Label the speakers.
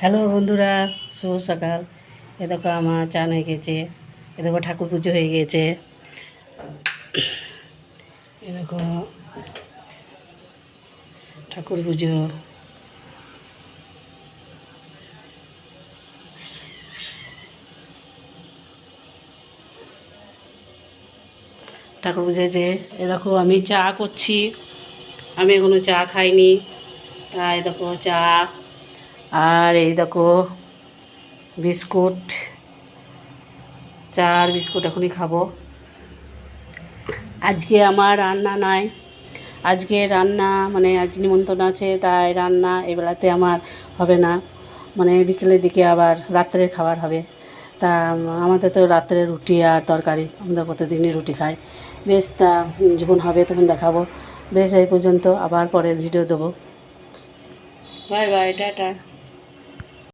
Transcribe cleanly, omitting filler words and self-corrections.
Speaker 1: Hello বন্ধুরা, শুভ সকাল। এ দেখো আমার চান হয়ে গেছে। এ দেখো ঠাকুর পুজো হয়ে গেছে। এ দেখো ঠাকুর পুজো। ঠাকুর পুজো যে এ দেখো আমি চা করছি। আমি এখনো চা খাইনি, তাই দেখো চা। আর এই দেখো বিস্কুট, চা আর বিস্কুট এখনই খাবো। আজকে আমার রান্না নাই। আজকে রান্না মানে আজ নিমন্ত্রণ আছে, তাই রান্না এবেলাতে আমার হবে না। মানে বিকেলের দিকে আবার রাত্রের খাবার হবে। তা আমাদের তো রাত্রে রুটি আর তরকারি, আমরা প্রতিদিনই রুটি খাই। বেশ, তা যখন হবে তখন দেখাবো। বেশ, এই পর্যন্ত, আবার পরের ভিডিও দেবো। Bye bye, tata.